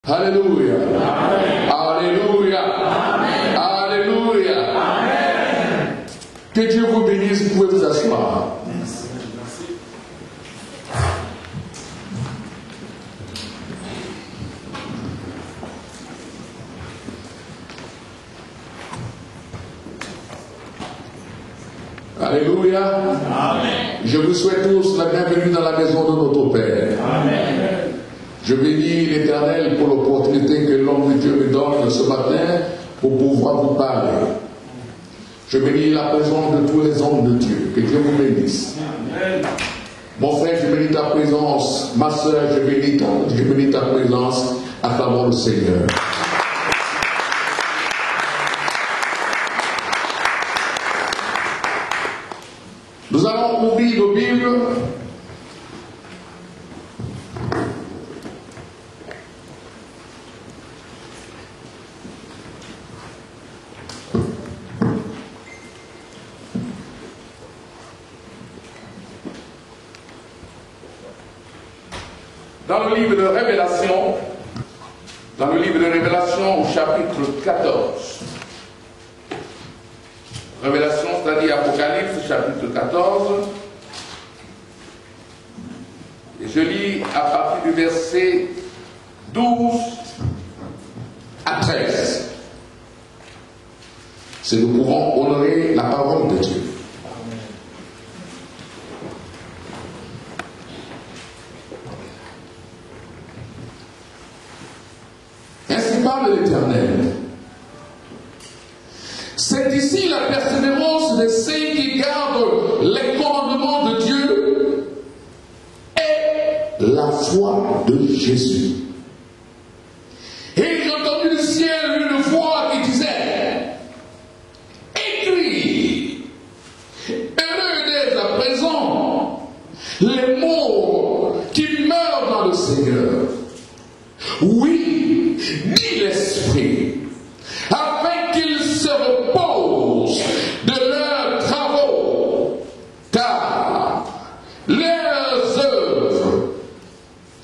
Alléluia. Amen. Alléluia. Amen. Alléluia. Amen. Que Dieu vous bénisse, vous pouvez vous asseoir. Alléluia. Amen. Je vous souhaite tous la bienvenue dans la maison de notre Père. Amen. Je bénis l'Éternel pour l'opportunité que l'homme de Dieu me donne ce matin pour pouvoir vous parler. Je bénis la présence de tous les hommes de Dieu. Que Dieu vous bénisse. Amen. Mon frère, je bénis ta présence. Ma soeur, je bénis ta présence à travers le Seigneur. Nous allons ouvrir nos Bibles dans le livre de Révélation, au chapitre 14. Révélation, c'est-à-dire Apocalypse, chapitre 14. Et je lis à partir du verset 12 à 13. Si nous pouvons honorer la parole de Dieu. Ainsi parle l'Éternel. C'est ici la persévérance de ceux qui gardent les commandements de Dieu et la foi de Jésus. Et j'ai entendu du ciel une voix qui disait: écris, heureux dès à présent les morts qui meurent dans le Seigneur. Oui, dit l'Esprit, afin qu'ils se reposent de leurs travaux, car leurs œuvres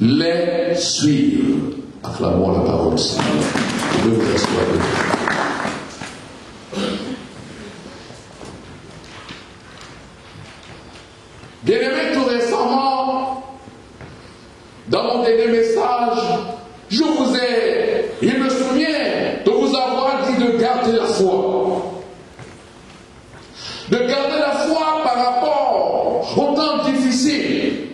les suivent. Acclamons la parole du Seigneur. Dieu vous restaure. Bien-aimé, tout récemment, dans mon dernier message, il me souvient de vous avoir dit de garder la foi. De garder la foi par rapport aux temps difficiles,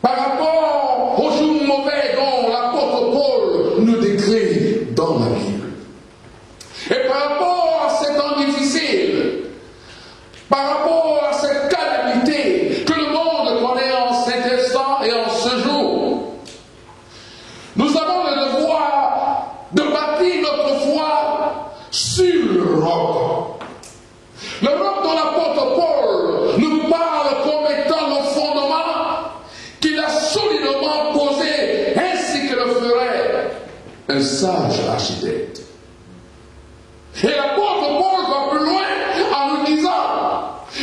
par rapport aux jours mauvais dont l'apôtre Paul nous décrit dans la Bible. Et par rapport à ces temps difficiles, par rapport à cette calamité que le monde connaît en cet instant et en ce jour, nous avons le devoir de bâtir notre foi sur le roc. Le roc dont l'apôtre Paul nous parle comme étant le fondement qu'il a solidement posé, ainsi que le ferait un sage architecte. Et l'apôtre Paul va plus loin en nous disant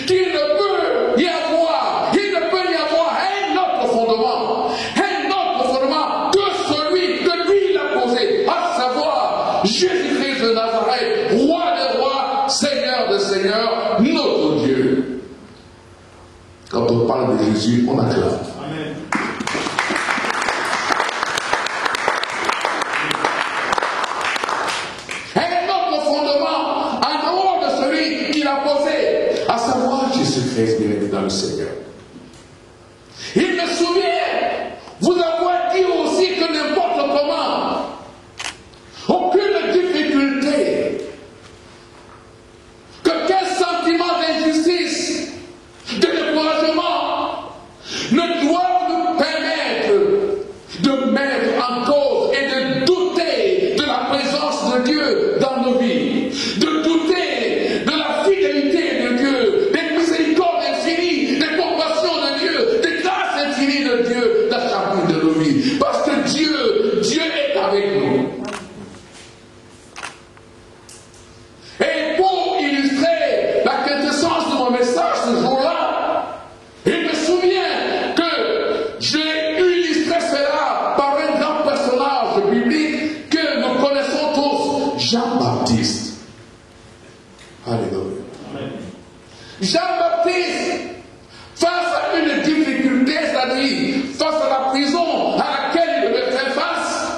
qu'il ne peut y avoir un autre fondement. Jésus-Christ de Nazareth, roi des rois, Seigneur des seigneurs, notre Dieu. Quand on parle de Jésus, on acclame. Amen. Un autre fondement, en dehors de celui qu'il a posé, à savoir Jésus-Christ, bien dans le Seigneur. Il me souvient vous avoir dit aussi que n'importe comment, aucune difficulté, que quel sentiment d'injustice, de découragement ne doivent nous permettre de mettre en cause et de douter de la présence de Dieu dans nos vies, de douter de la fidélité de Dieu, des miséricordes infinies, des compassions de Dieu, des grâces infinies de Dieu dans chacune de nos vies. Parce que Dieu est avec nous. Et pour illustrer la quintessence de mon message ce jour-là, il me souvient que j'ai illustré cela par un grand personnage Jean-Baptiste, face à une difficulté, c'est-à-dire face à la prison à laquelle il devait faire face,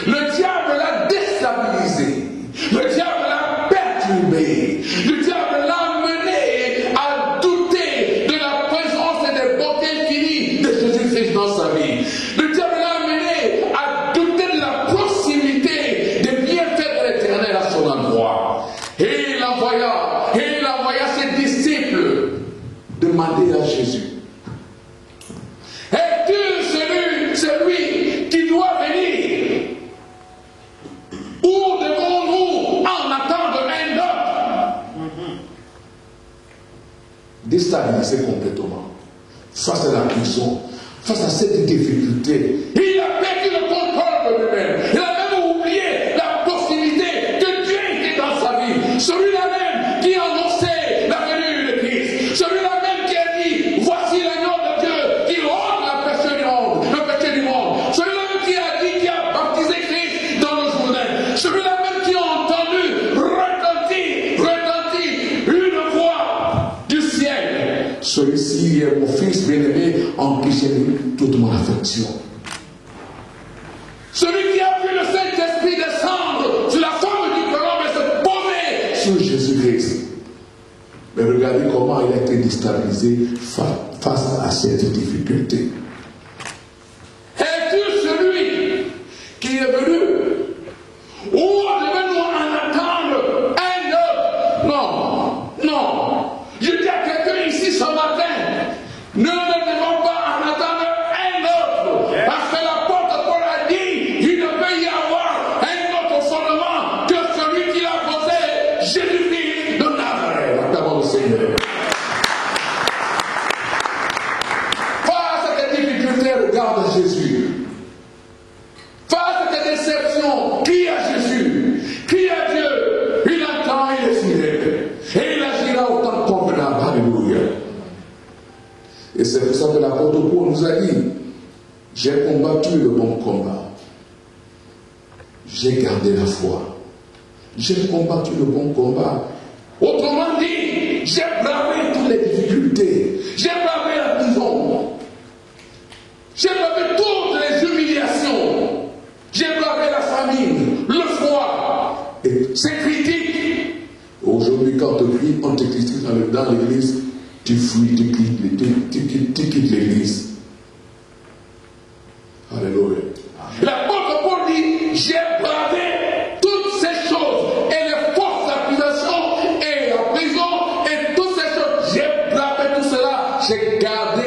le diable l'a déstabilisé, le diable l'a perturbé, le diable l'a mené à douter de la présence et des bontés finies de Jésus-Christ dans sa vie. Le diable l'a mené à douter de la proximité des bienfaits de l'Éternel à son endroit. Et il envoya ses disciples demander à Jésus: es-tu celui qui doit venir, ou devons-nous en attendre un autre? Déstabilisé complètement face à la prison, face à cette difficulté, il a perdu le contrôle de lui-même. Il a même oublié la possibilité que Dieu était dans sa vie. Celui-là même qui annonçait la venue de Christ, celui-là même qui a dit: voici l'agneau de Dieu qui ôte le péché du monde, celui-là même qui a dit, qui a baptisé Christ dans le Jourdain, celui-là même qui a entendu retentir une voix du ciel: celui-ci est mon fils bien-aimé en qui j'ai mis toute mon affection. Celui qui a vu le Saint-Esprit descendre sur la forme du colombe et se poser sur Jésus-Christ. Mais regardez comment il a été déstabilisé face à cette difficulté. Es-tu celui qui est venu, ou devons-nous en attendre un autre? Non. Je dis à quelqu'un ici ce matin, nous ne devons pas en attendre un autre. Parce que l'apôtre Paul a dit, il ne peut y avoir un autre fondement que celui qui l'a posé, Jésus-Christ de Nazareth. Acclamons le Seigneur. Face à tes difficultés, regarde Jésus. Face à tes déceptions, crie à Jésus, crie à Dieu. Il entend, il est fidèle. Et il agira autant convenable. Alléluia. Et c'est pour ça que l'apôtre Paul nous a dit: j'ai combattu le bon combat. J'ai gardé la foi. J'ai combattu le bon combat. Autrement dit, j'ai bravé toutes les difficultés. J'ai bravé la prison. J'ai bravé toutes les humiliations. J'ai bravé la famine, le froid, et ces critiques. Aujourd'hui, quand on te critique dans l'église, tu fuis, tu quittes l'église. Alléluia. L'apôtre Paul dit: j'ai bravé toutes ces choses, et les fausses accusations, et la prison, et toutes ces choses. J'ai bravé tout cela. J'ai gardé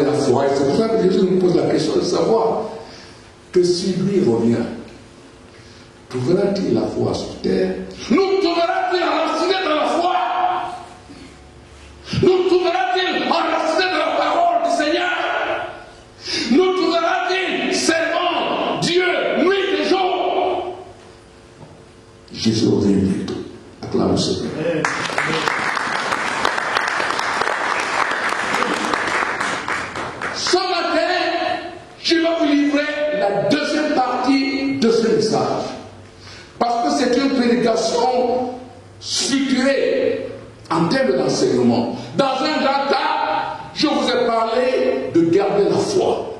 la foi. Et c'est pour ça que Jésus nous pose la question de savoir que si lui revient, trouvera-t-il la foi sur terre? Nous trouvera-t-il enraciné dans la foi? Nous trouvera-t-il enraciné dans la parole du Seigneur? Nous trouvera-t-il servant Dieu nuit et jour? Jésus revient bientôt. Acclame le Seigneur. Ce matin, je vais vous livrer la deuxième partie de ce message. Parce que c'est une prédication structurée en termes d'enseignement. Dans un grand cas, je vous ai parlé de garder la foi.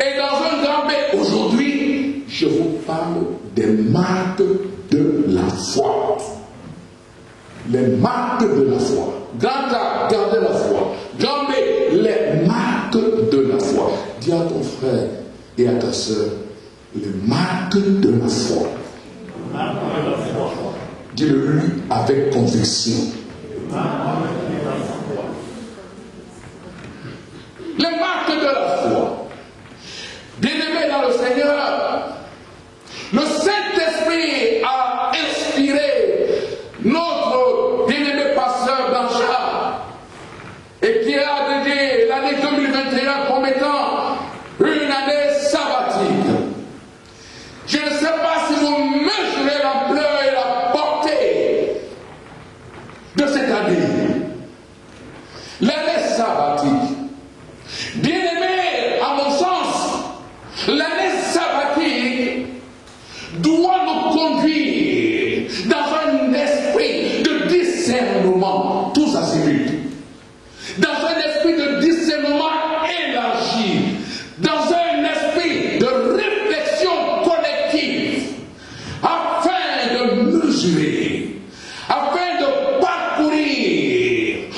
Et dans un grand B, aujourd'hui, je vous parle des marques de la foi. Les marques de la foi. Grand A, garder la foi. Grand B, les marques de la foi. Dis à ton frère et à ta soeur, les marques de la foi. Dis-le avec conviction. Les marques de la foi. Bien-aimés dans le Seigneur, le Saint-Esprit a inspiré notre bien-aimé pasteur Blanchard, et qui a dédié l'année 2021 comme étant une année sabbatique. Je ne sais pas si vous mesurez l'ampleur et la portée de cette année. L'année sabbatique. Bien-aimé, à mon sens, l'année sabbatique doit nous conduire dans un esprit de discernement.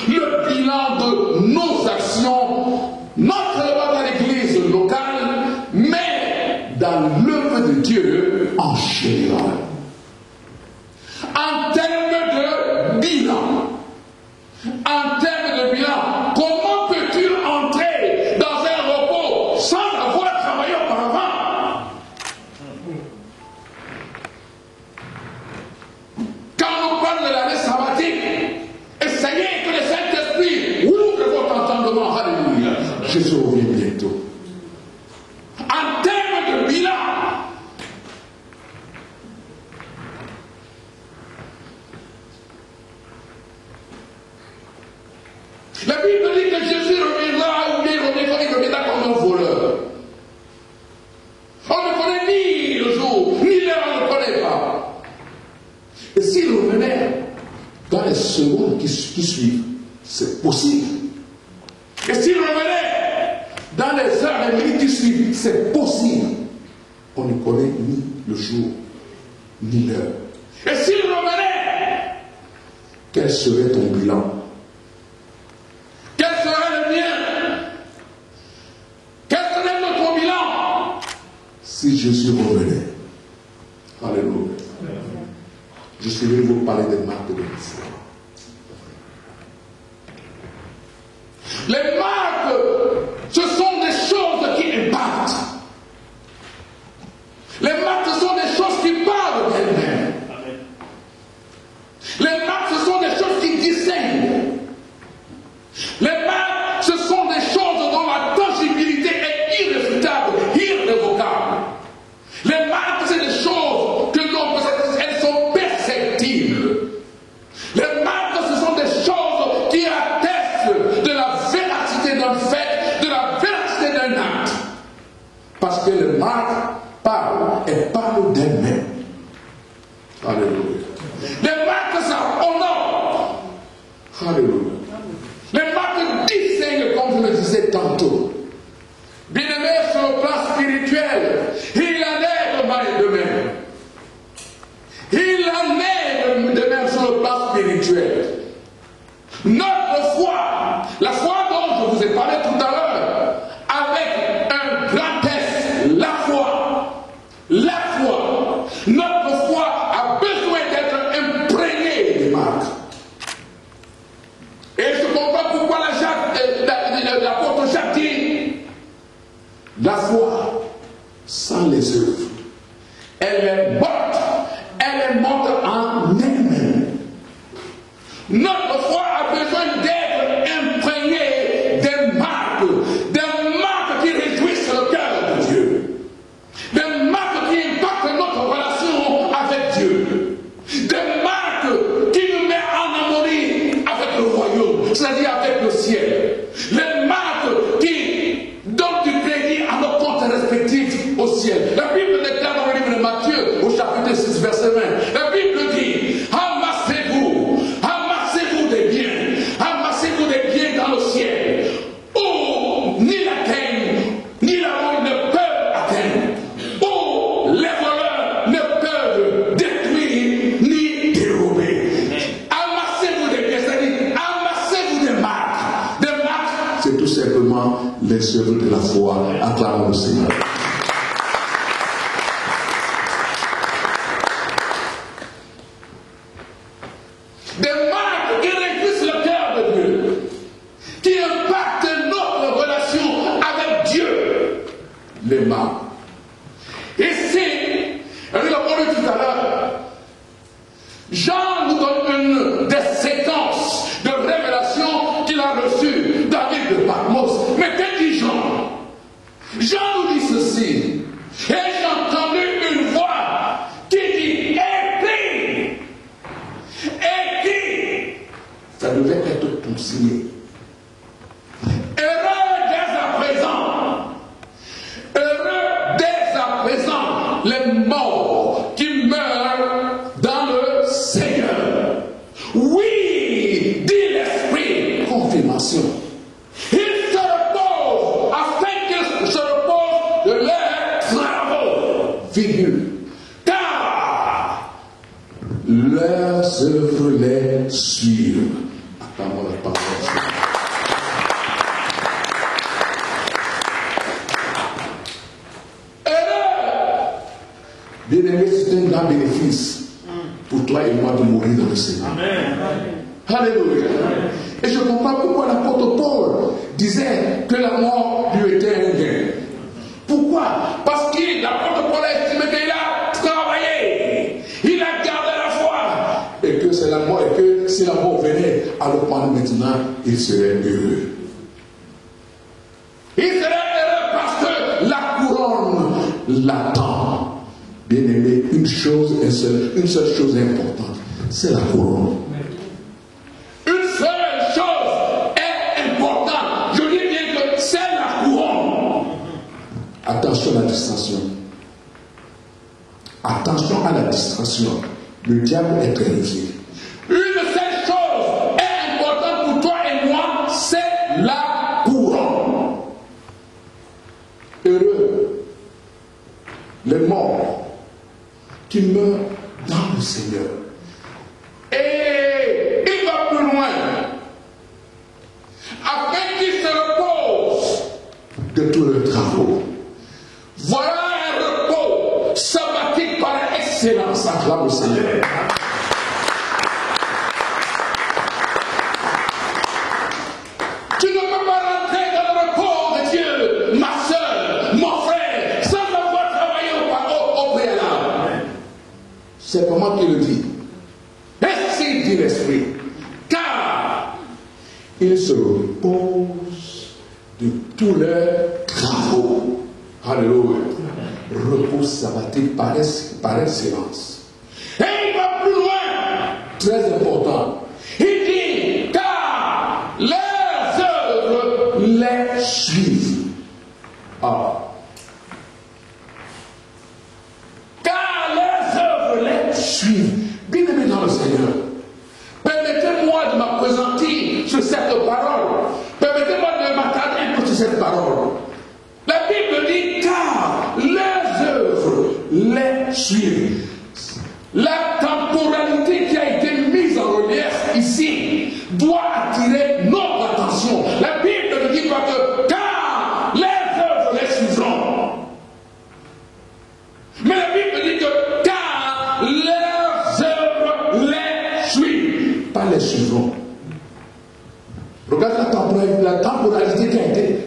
le bilan de nos actions, non seulement dans l'église locale, mais dans l'œuvre de Dieu en général. En termes de bilan, comment peux-tu entrer dans un repos sans avoir travaillé auparavant? Quand on parle de l'année sabbatique, essayez que le Saint-Esprit ouvre votre entendement. Alléluia. Jésus revient bientôt. En termes de bilan, la Bible dit que Jésus reviendra, ou bien il reviendra comme un voleur. On ne connaît ni le jour, ni l'heure, on ne connaît pas. Et s'il revenait dans les secondes qui suivent, c'est possible. Et s'il revenait dans les heures, les minutes qui suivent, c'est possible. On ne connaît ni le jour, ni l'heure. Et s'il revenait, quel serait ton bilan? Quel serait le mien? Quel serait notre bilan si Jésus revenait? Alléluia. Je suis venu vous parler des marques de la foi. Les marques, ce sont des choses qui impactent. Les marques, ce sont des choses qui parlent d'elles-mêmes. Les marques, ce sont des choses qui distinguent. Les marques, ce sont des choses dont la tangibilité est irréfutable, irrévocable. Les marques, c'est des choses que l'on possède, elles sont perceptibles. Les marques, ce sont des choses qui attestent de la véracité d'un fait, de la véracité d'un acte. Parce que les marques parlent, elles parlent d'elles-mêmes. Alléluia. Les marques, ça honore. Alléluia. Les marques distinguent, comme je le disais tantôt. Bien-aimé, sur le plan spirituel, il en est de mal et de même. Il en est de même sur le plan spirituel. Notre foi, la foi dont je vous ai parlé tout à l'heure, avec un grand S, la foi. Notre foi a besoin d'être imprégnée des marques. Et je comprends pourquoi l'apôtre Jacques dit, la foi sans les œuvres, elle est morte en elle-même. Notre foi a besoin d'être imprégnée des marques qui réjouissent le cœur de Dieu, des marques qui impactent notre relation avec Dieu, des marques qui nous mettent en harmonie avec le royaume, c'est-à-dire avec le ciel. Les marques qui donnent du crédit à nos comptes respectifs au ciel. La Bible déclare dans le livre de Matthieu, au chapitre 6, verset 20. La Bible dit, amassez-vous des biens dans le ciel, où ni la teigne, ni la rouille ne peuvent atteindre, où les voleurs ne peuvent détruire ni dérober. Amassez-vous des biens, c'est-à-dire amassez-vous des marques. Des marques, c'est tout simplement les œuvres de la foi. Acclamons le Seigneur. Des marques qui réjouissent le cœur de Dieu, qui impactent notre relation avec Dieu. Les marques. Ici, on l'a dit tout à l'heure, Jean nous donne une des séquences de révélation qu'il a reçues dans l'île de Patmos. Mais que dit Jean? Jean nous dit ceci. Et j'ai entendu une voix qui dit, écris. Ça devait être consigné. Heureux dès à présent, les morts qui meurent dans le Seigneur. Oui, dit l'Esprit, confirmation. Ils se reposent afin qu'ils se reposent de leurs travaux. Virgule. Car leurs œuvres les suivent. grand bénéfice pour toi et moi de mourir dans le Seigneur. Amen. Alléluia. Et je comprends pourquoi l'apôtre Paul disait que la mort lui était un gain. Pourquoi? Parce que l'apôtre Paul a estimé qu'il a travaillé, il a gardé la foi, et que c'est la mort, et que si la mort venait à le prendre maintenant, il serait heureux. Il serait heureux parce que la couronne l'attend. Bien aimé, une seule chose importante, c'est la couronne. Une seule chose est importante. Je dis bien que c'est la couronne. Attention à la distraction. Attention à la distraction. Le diable est très rusé. Une seule chose est importante pour toi et moi, c'est la couronne. Heureux les morts qui meurent dans le Seigneur. Et il va plus loin. Après qu'ils se reposent de tous leurs travaux. Voilà un repos sabbatique par excellence. Acclame le Seigneur. Tu ne peux pas rentrer dans le repos de Dieu, ma soeur, mon frère, sans avoir travaillé au préalable. C'est pas moi qui le dis. Ainsi dit l'Esprit. Car ils se reposent de tous leurs travaux. Alléluia. Repos sabbatique par excellence. Et il va plus loin. Très important. Il dit, car leurs œuvres les suivent. Ah. Car leurs œuvres les suivent. Bien aimé dans le Seigneur. Permettez-moi de m'appesantir sur cette parole. Permettez-moi de m'attarder un peu sur cette parole. La Bible dit car les œuvres les suivent. La temporalité qui a été mise en relief ici doit attirer notre attention. La Bible ne dit pas que car les œuvres les suivront. Mais la Bible dit que car les œuvres les suivent. Pas les suivront. Regarde la temporalité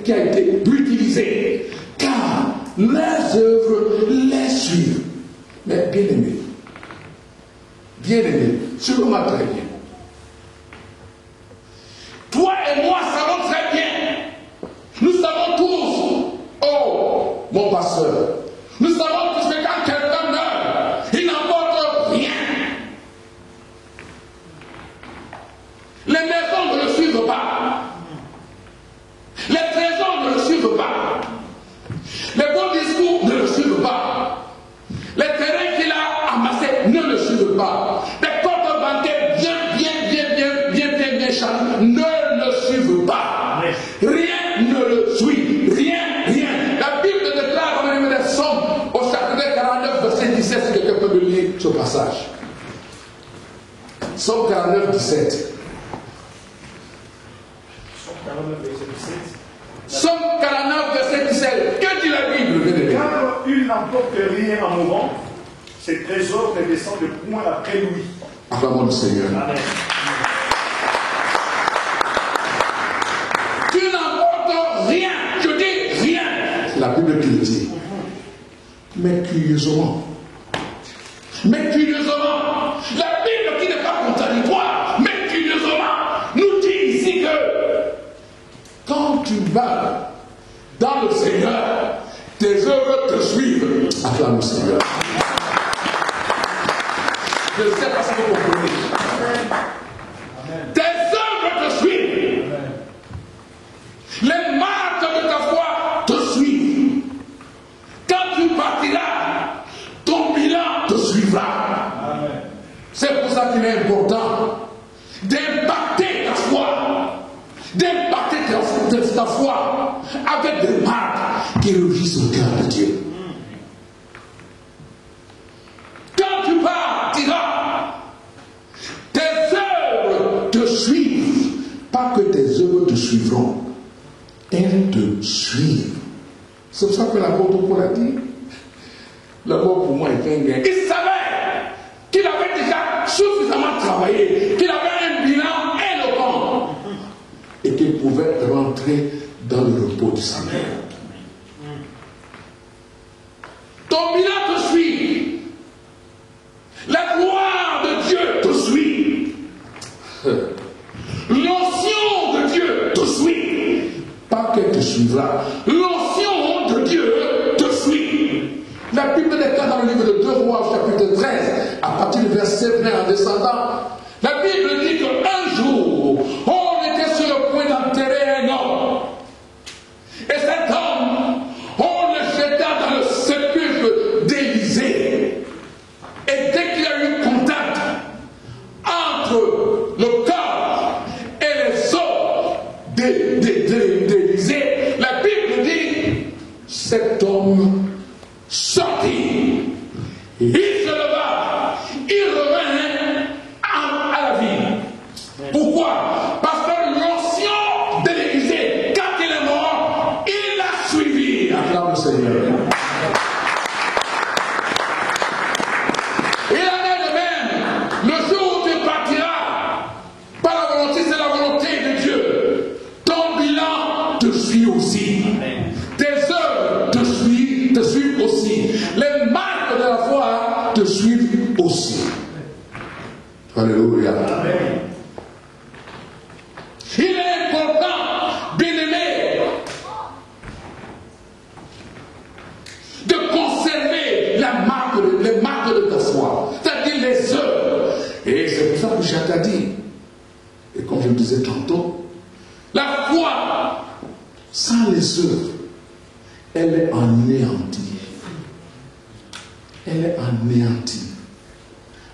qui a été utilisée. Car les œuvres les suivent. Mais bien aimé, sûrement très bien. Toi et moi savons très bien. Nous savons tous. Oh, mon pasteur. Nous savons tous que quand quelqu'un meurt, il n'emporte rien. Les maisons ne le suivent pas. Les trésors ne le suivent pas. Les bons discours ne le suivent pas. Les terrains qu'il a amassés ne le suivent pas. Les comptes bancaires bien chargés ne le suivent pas. Rien ne le suit. Rien. La Bible déclare dans le livre des Psaumes au chapitre 49, verset 17, si quelqu'un peut me lire ce passage. Psaume 49, 17. Psaume 49, verset 17. Que dit la Bible? Car il n'emporte rien en mourant, ses trésors ne descendent point après lui. Acclamons le Seigneur. Amen. Tu n'emportes rien. Je dis rien. C'est la Bible qui le dit. Mais curieusement, la Bible qui n'est pas contradictoire, mais curieusement, nous dit ici que quand tu meurs dans le Seigneur, tes œuvres te suivent. Acclame le Seigneur. Je ne sais pas si vous comprenez. Tes œuvres te suivent. Amen. Les marques de ta foi te suivent. Quand tu partiras, ton bilan te suivra. Amen. C'est pour ça qu'il est important d'impacter ta foi. D'impacter ta foi avec des marques qui réjouissent le cœur de Dieu. Quand tu partiras, tes œuvres te suivent. Pas que tes œuvres te suivront, elles te suivent. C'est pour ça que l'apôtre Paul a dit, la mort pour moi est un gain. Il savait qu'il avait déjà suffisamment travaillé, qu'il avait un bilan éloquent et qu'il pouvait rentrer dans le repos du Seigneur. Ton bilan te suit. La gloire de Dieu te suit. L'onction de Dieu te suit. Pas qu'elle te suivra. L'onction de Dieu te suit. La Bible déclare dans le livre de 2 Rois, chapitre 13, à partir du verset 20 en descendant, la Bible dit qu'un jour, on était sur le point d'enterrer un homme. Et cet homme, on le jeta dans le sépulcre d'Élisée. Et dès qu'il y a eu contact entre le corps et les os d'Élisée, la Bible dit, cet homme sortit, il se leva, il revint à la vie. Pourquoi? Parce que l'onction de l'Église, quand il est mort, il l'a suivi. Acclame le Seigneur. Il en est de même, le jour où tu partiras, par la volonté, c'est la volonté de Dieu. Ton bilan te suit aussi. Tes œuvres te suivent aussi. Les marques de la foi te suivent aussi. Alléluia. Amen. Il est important, bien-aimé, de conserver les marques de ta foi, c'est-à-dire les œuvres. Et c'est pour ça que Jacques a dit, et comme je le disais tantôt, la foi sans les œuvres, elle est anéantie. Elle est anéantie.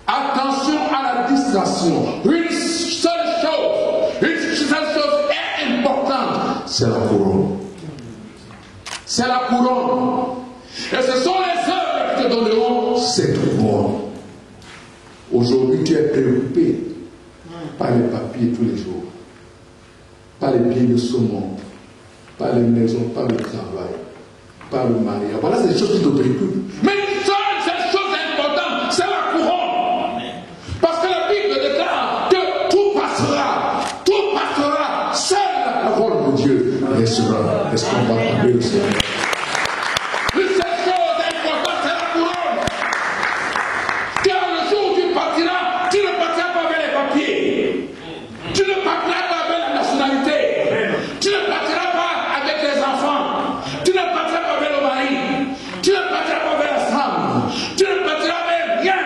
Attention à la distraction. Une seule chose est importante, c'est la couronne. C'est la couronne. Et ce sont les œuvres qui te donneront cette couronne. Aujourd'hui, tu es préoccupé par les papiers tous les jours, par les biens de ce monde, par les maisons, par le travail, par le mariage. Voilà, c'est des choses qui te préoccupent. Mais une seule chose importante, c'est la couronne. Parce que la Bible déclare que tout passera. Tout passera. Seule la parole de Dieu restera. Est-ce qu'on va parler aussi? Une seule chose importante, c'est la couronne. Car le jour où tu partiras, tu ne partiras pas avec les papiers. Tu ne partiras pas avec la nationalité. Tu ne partiras pas avec les enfants. Tu ne partiras pas avec le mari. Tu ne partiras pas avec la femme. Tu ne partiras avec rien.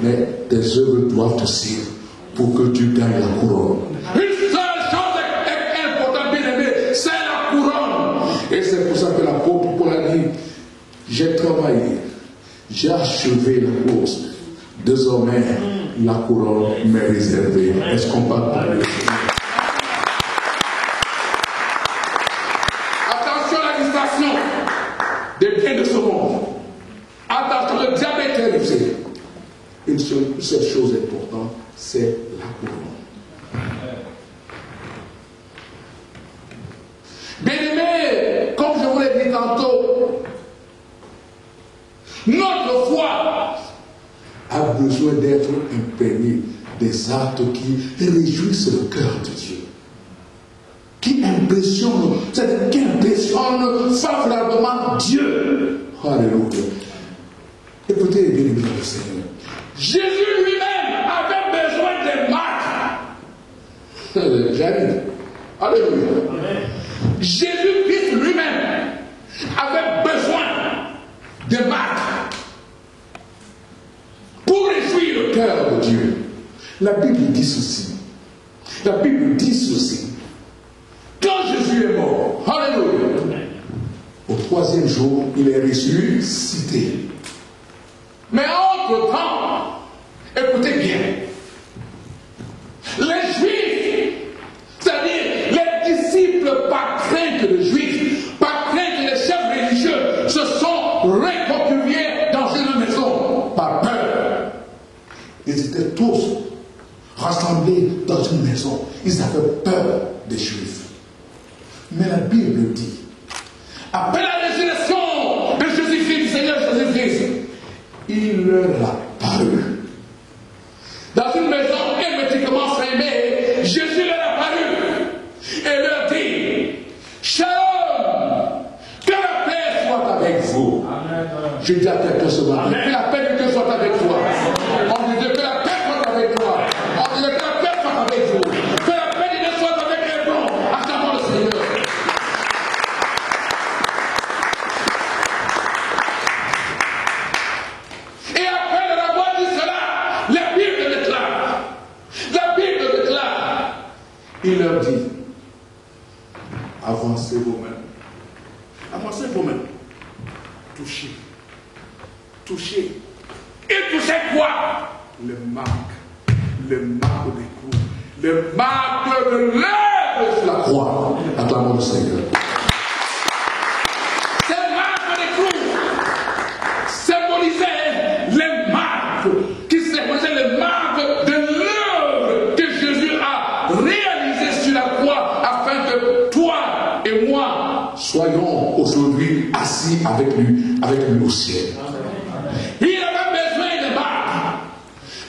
Mais tes œuvres doivent te suivre pour que tu gagnes la couronne. Une seule chose est importante, bien aimé, c'est la couronne. Et c'est pour ça que l'apôtre Paul a dit, j'ai travaillé, j'ai achevé la course. Désormais, la couronne m'est réservée. Est-ce qu'on parle pour le Attention à la distraction des biens de ce monde. Attention, le diabète est rusé. Une seule chose importante, c'est la couronne. Bien-aimés, comme je vous l'ai dit tantôt, notre foi a besoin d'être imprégnée des actes qui réjouissent le cœur de Dieu, qui impressionnent favorablement Dieu. Alléluia. Écoutez, bien-aimés dans le Seigneur, Jésus lui-même avait besoin des marques. J'arrive. Alléluia. Amen. Jésus-Christ lui-même avait besoin des marques pour réjouir le cœur de Dieu. La Bible dit ceci. La Bible dit ceci. Quand Jésus est mort, alléluia, au 3e jour, il est ressuscité. Mais entre-temps, écoutez bien, les Juifs, c'est-à-dire les disciples, par crainte de Juifs, par crainte des chefs religieux, se sont recroquevillés dans une maison, par peur. Ils étaient tous rassemblés dans une maison. Ils avaient peur des Juifs. Mais la Bible dit, après la résurrection de Jésus-Christ, du Seigneur Jésus-Christ, il leur a parlé. Je dis à quelqu'un ce matin, que la paix de Dieu soit avec toi. On dit que la paix soit avec toi. On dit que la paix soit avec vous. Que la paix de Dieu soit avec les bons. Acclamons le Seigneur. Et après avoir dit cela, la Bible déclare, il leur dit, avancez vous-même. Avancez vous-même. Touchez. Touchez. Et touchez quoi? Les marques des clous. Les marques de l'œuvre sur la croix. Acclamons le Seigneur. Ces marques des clous symbolisaient les marques de l'œuvre que Jésus a réalisée sur la croix afin que toi et moi soyons aujourd'hui assis avec lui au ciel. Il avait besoin de marques.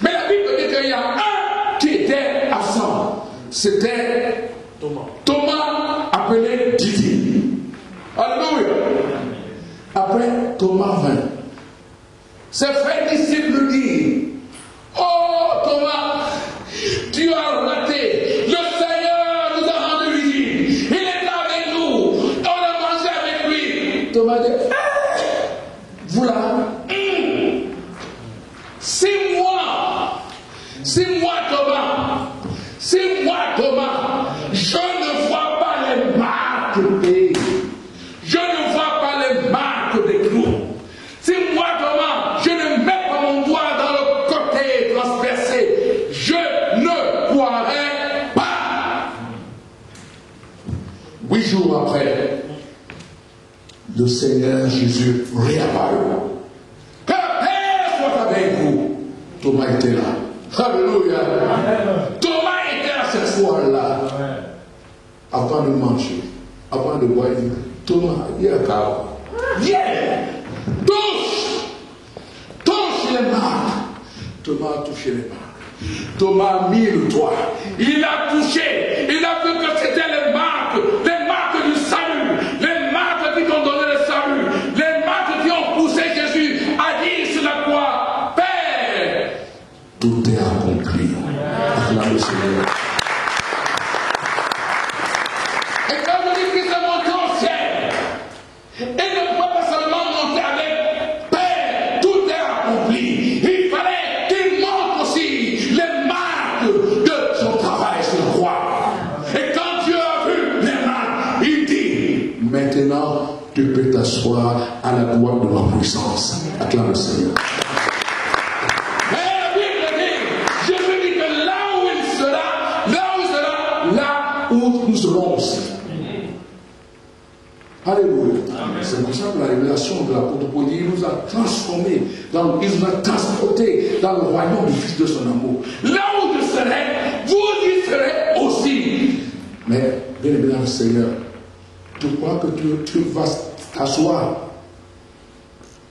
Mais la Bible dit qu'il y a un qui était absent. C'était Thomas appelé Didi. Alléluia. Après Thomas vint. Ses frères disciples disent, oh Thomas, tu as raté. Le Seigneur nous a rendu visite. Il est avec nous. On a mangé avec lui. Thomas dit, vous là, c'est moi Thomas, je ne vois pas les marques je ne vois pas les marques des clous. C'est moi Thomas, je ne mets pas mon doigt dans le côté transpercé, je ne croirai pas. 8 jours après, le Seigneur Jésus réapparut. Que la paix soit avec vous. Thomas était là. Alléluia. Thomas était là cette fois-là. Avant de manger, avant de boire, il dit, Thomas, viens car. Viens. Touche les marques. Thomas a touché les marques. Thomas a mis le doigt. Il a touché. Il a vu que c'était les marques du salut. Les marques qui ont donné le salut. Les marques qui ont poussé Jésus à dire sur la croix, Père, tout est accompli. Acclame le Seigneur. Et quand je dis qu'il s'est monté au ciel, il ne peut pas seulement monter avec Père, tout est accompli. Il fallait qu'il montre aussi les marques de son travail sur la croix. Et quand Dieu a vu les marques, il dit, maintenant tu peux t'asseoir à la droite de ma puissance. Acclame le Seigneur. Nous serons aussi. Alléluia. C'est pour ça que la révélation de l'apôtre Paul, il nous a transformés, il nous a transportés dans le royaume du Fils de son amour. Là où je serai, vous y serez aussi. Mais, bien évidemment, le Seigneur, tu crois que tu vas t'asseoir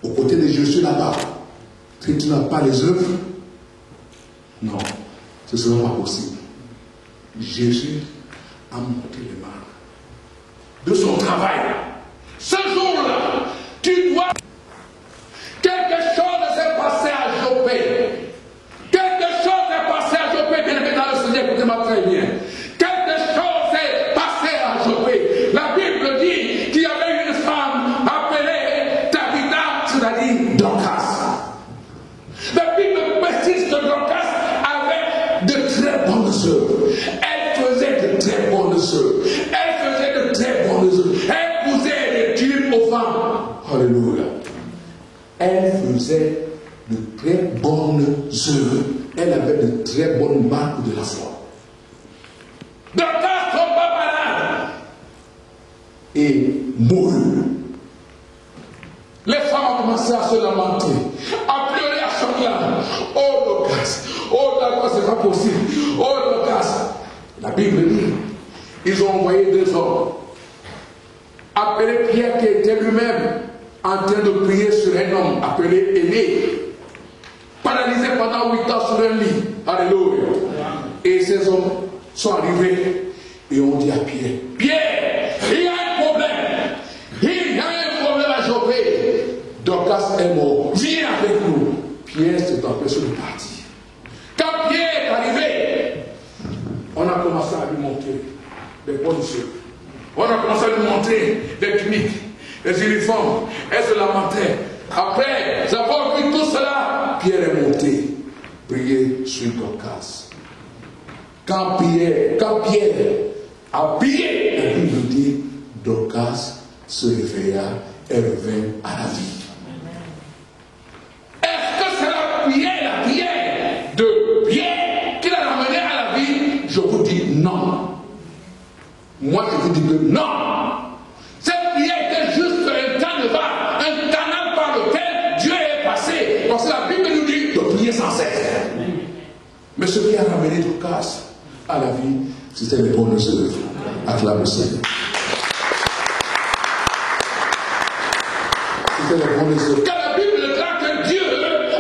aux côtés de Jésus là-bas, que tu n'as pas les œuvres? Non, ce ne sera pas possible. Jésus a monté les marques de son travail. Ce jour-là, tu dois. Quelque chose s'est passé à Joppé. Quelque chose s'est passé à Joppé, bien évidemment, le Seigneur, écoutez-moi très bien. Quelque chose s'est passé à Joppé. La Bible dit qu'il y avait une femme appelée Tabitha, c'est-à-dire Dorcas. La Bible précise que Dorcas avait de très bonnes œuvres. Elle faisait de très bonnes œuvres. Elle faisait de très bonnes œuvres. Elle posait des tubes aux femmes. Alléluia. Elle faisait de très bonnes œuvres. Elle avait de très bonnes marques de la foi. Dorcas tomba malade et mourut. Les femmes ont commencé à se lamenter, à pleurer à chaque larme. Oh Dorcas, oh Dorcas, c'est pas possible. Oh Dorcas. La Bible dit, ils ont envoyé 2 hommes, appelé Pierre qui était lui-même en train de prier sur un homme appelé Aîné, paralysé pendant 8 ans sur un lit. Alléluia. Et ces hommes sont arrivés et ont dit à Pierre, Pierre, il y a un problème. Il y a un problème à Joppé. Dorcas Dorcas est mort, viens avec nous. Pierre s'est empêché de partir. Quand Pierre est arrivé, on a commencé à lui montrer des bonnes choses. On a commencé à lui montrer des tuniques, des uniformes. Elle se lamentait. Après avoir vu tout cela, Pierre est monté, prier sur Dorcas. Quand Pierre a prié, la Bible dit, Dorcas se réveilla et revint à la vie. Est-ce que c'est la prière de Pierre qui l'a ramené à la vie? Je vous dis non. Moi, je vous dis que non. Cette prière était juste un canevas, un canal par lequel Dieu est passé. Parce que la Bible nous dit de prier sans cesse. Mais ce qui a ramené Dorcas à la vie, c'était les bonnes œuvres. Acclame le Seigneur. C'était les bonnes œuvres. Car la Bible déclare que Dieu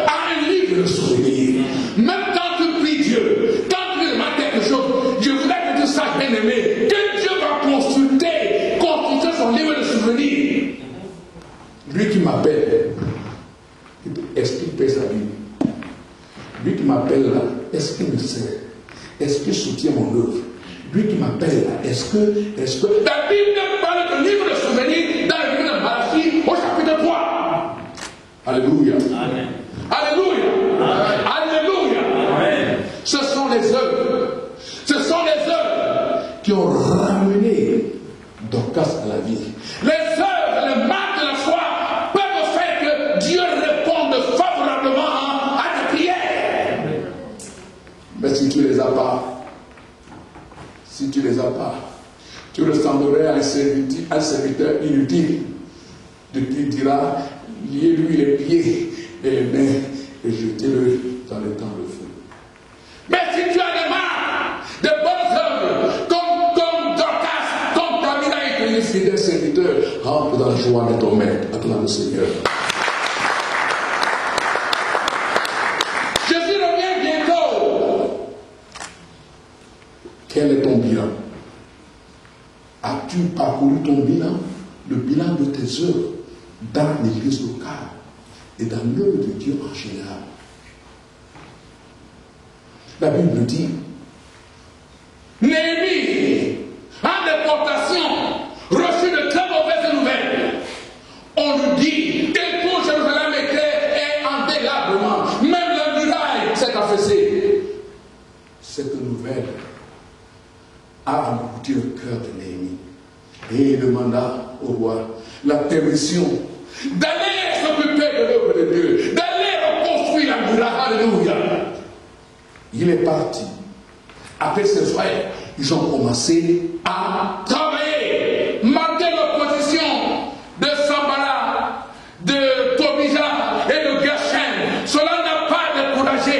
a un livre de souvenirs. Même quand tu pries Dieu, quand tu demandes quelque chose, je voudrais que tu saches, bien aimé, que Dieu va consulter son livre de souvenirs. Lui qui m'appelle, est-ce qu'il paie sa vie? Lui qui m'appelle là, est-ce qu'il me sert? Est-ce qu'il soutient mon œuvre? Lui qui m'appelle là, est-ce que... La Bible parle de livre de souvenirs dans le livre de Malachie au chapitre 3. Alléluia. Amen. Alléluia. Amen. Alléluia. Amen. Ce sont les œuvres. Ce sont les œuvres qui ont ramené Dorcas à la vie. Les œuvres, les marques de la foi peuvent faire que Dieu réponde favorablement à tes prières. Mais si tu ne les as pas, tu ressemblerais à un serviteur inutile de qui dira, liez-lui les pieds et les mains et jetez-le dans le temps de feu. Mais si tu as des marques, de bonnes œuvres, comme Dorcas, comme Tamina et tes fidèles serviteurs, rentre dans la joie de ton maître. Acclame le Seigneur. Jésus revient bientôt. Quel est ton bilan? As-tu parcouru ton bilan? Le bilan de tes œuvres dans l'église locale et dans l'œuvre de Dieu en général. La Bible dit, Néhémie, en déportation, reçut de très mauvaises nouvelles. On lui dit que tout Jérusalem est en délabrement. Même la muraille s'est affaissée. Cette nouvelle a englouti le cœur de Néhémie. Et il demanda au roi la permission d'aller s'occuper de l'œuvre de Dieu, d'aller reconstruire la muraille. Alléluia. Il est parti. Après ses frères, ils ont commencé à travailler. Malgré l'opposition de Sanballat, de Tobija et de Geshem, cela n'a pas découragé.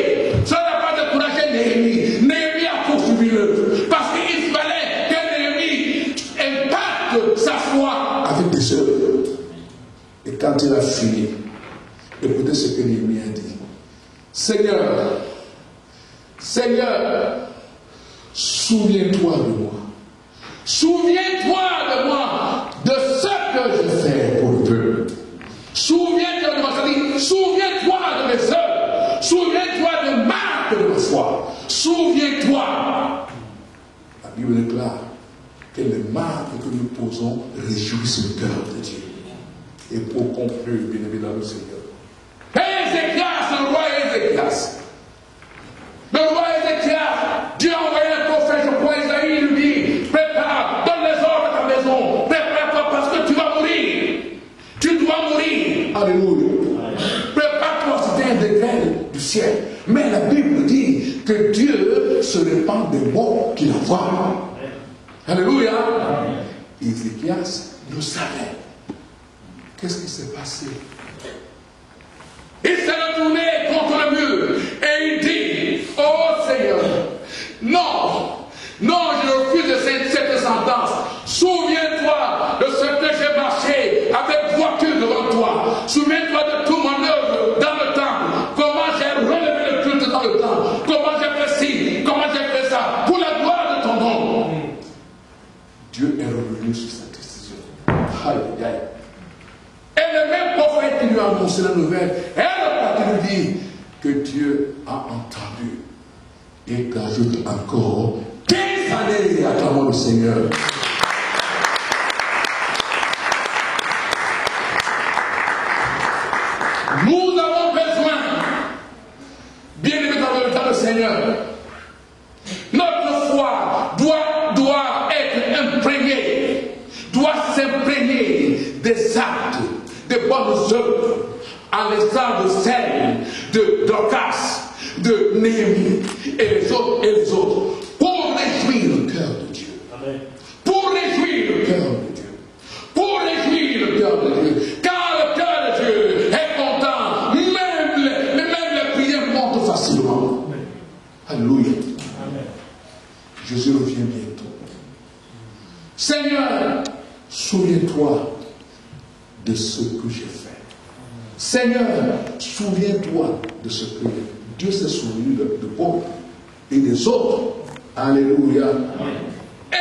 Cela n'a pas découragé Néhémie. Néhémie a poursuivi l'œuvre. Parce qu'il fallait que Néhémie impacte sa foi avec des œuvres. Et quand il a fini, écoutez ce que Néhémie a dit. Seigneur, souviens-toi de moi. Souviens-toi de moi, de ce que je fais pour le peuple. Souviens-toi de moi, c'est-à-dire, souviens-toi de mes œuvres. Souviens-toi de marques de ma foi. Souviens-toi. La Bible déclare que les marques que nous posons réjouissent le cœur de Dieu. Et pour conclure, bien évidemment, le Seigneur. Ézéchias, le roi Ézéchias. Le roi Ézéchias, Dieu a envoyé un prophète, je crois, Isaïe, il lui dit, prépare, donne les ordres à ta maison, prépare-toi parce que tu vas mourir. Tu dois mourir. Alléluia. Prépare-toi, c'était un décret du ciel. Mais la Bible dit que Dieu se répand des mots qu'il envoie. Alléluia. Ézéchias le savait. Qu'est-ce qui s'est passé? Il s'est retourné contre le mur et il dit, oh Seigneur, non, je refuse cette sentence. Souviens-toi de ce que j'ai marché avec voiture devant toi. Souviens-toi de tout mon œuvre dans le temple. Comment j'ai relevé le culte dans le temple. Comment j'ai fait ci, comment j'ai fait ça. Pour la gloire de ton nom. Dieu est revenu sur cette décision. Aïe, aïe. Et le même prophète qui lui a annoncé annoncer la nouvelle. Elle est partie nous dire que Dieu a entendu et qu'ajoute encore 15 années à travers le Seigneur. Nous avons besoin, bien aimé dans le temps du Seigneur, notre foi doit être imprégnée, doit s'imprégner des actes, des bonnes œuvres, à l'instar de celles de Dorcas, de Néhémie et les autres, pour réjouir le cœur de Dieu. Amen. Pour réjouir le cœur de Dieu. Pour réjouir le cœur de Dieu. Car le cœur de Dieu est content. Même les prières montent facilement. Amen. Alléluia. Amen. Jésus revient bientôt. Seigneur, souviens-toi de ce que j'ai fait. Seigneur, souviens-toi de ce que Dieu s'est souvenu de Paul et des autres. Alléluia. Amen. Et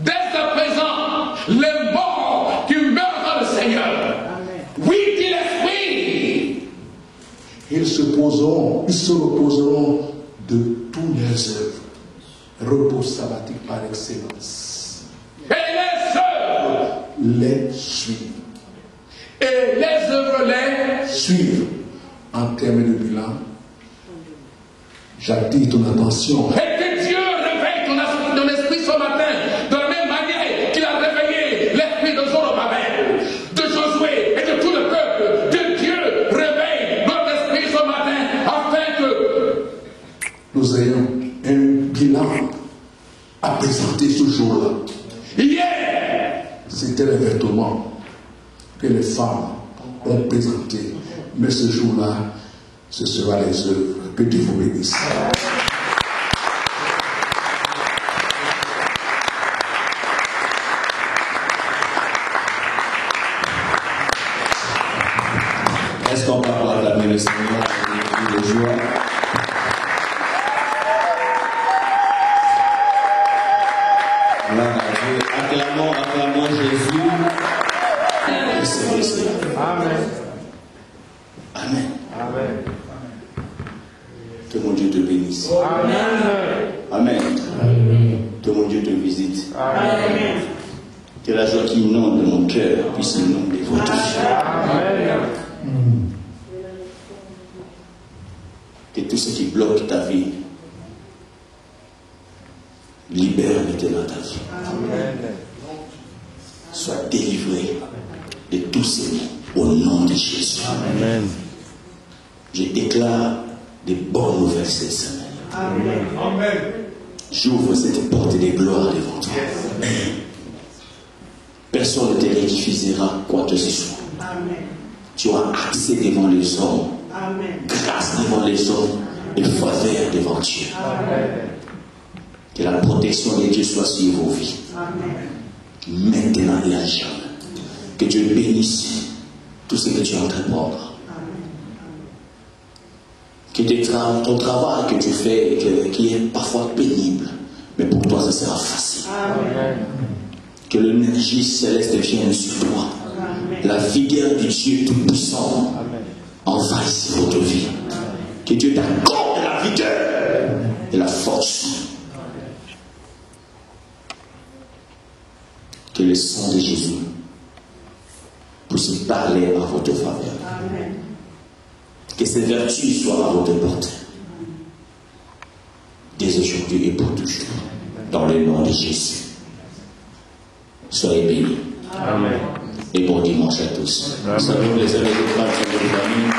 dès à présent, les morts qui meurent dans le Seigneur, amen, oui, dit l'Esprit, ils se reposeront de toutes leurs œuvres. Repos sabbatique par excellence. Et les œuvres les suivent. Et les œuvres les suivent. En termes de bilan, j'attire ton attention. Et que Dieu réveille ton esprit ce matin, de la même manière qu'il a réveillé l'esprit de Zorobabel, de Josué et de tout le peuple. Que Dieu réveille notre esprit ce matin, afin que nous ayons un bilan à présenter ce jour-là. Hier, c'était le vêtement que les femmes ont présenté. Mais ce jour-là, ce sera les œuvres. Que Dieu vous bénisse. Est-ce qu'on peut acclamer le Seigneur avec de joie? Acclamons Jésus. Amen. Amen. Amen. Que mon Dieu te bénisse. Amen. Amen. Amen. Que mon Dieu te visite. Amen. Que la joie qui inonde de mon cœur puisse inonder votre vie. Amen. Que tout ce qui bloque ta vie libère maintenant ta vie. Amen. Sois délivré de tous ces maux au nom de Jésus. Amen. Je déclare des bonnes nouvelles cette semaine. Amen. Amen. J'ouvre cette porte de gloire devant toi. Yes. Personne ne te rédiffusera quoi que ce soit. Amen. Tu auras accès devant les hommes. Amen. Grâce devant les hommes et faveur devant Dieu. Amen. Que la protection de Dieu soit sur vos vies. Amen. Maintenant et à jamais. Que Dieu bénisse tout ce que tu es en train de prendre. Que ton travail que tu fais, qui est parfois pénible, mais pour toi ça sera facile. Amen. Que l'énergie céleste vienne sur toi. Amen. La vigueur du Dieu Tout-Puissant envahisse votre vie. Amen. Que Dieu t'accorde la vigueur et la force. Que le sang de Jésus puisse parler à votre faveur. Amen. Que ces vertus soient à votre portée. Dès aujourd'hui et pour toujours. Dans le nom de Jésus. Soyez bénis. Amen. Et bon dimanche à tous. Salut les amis de famille.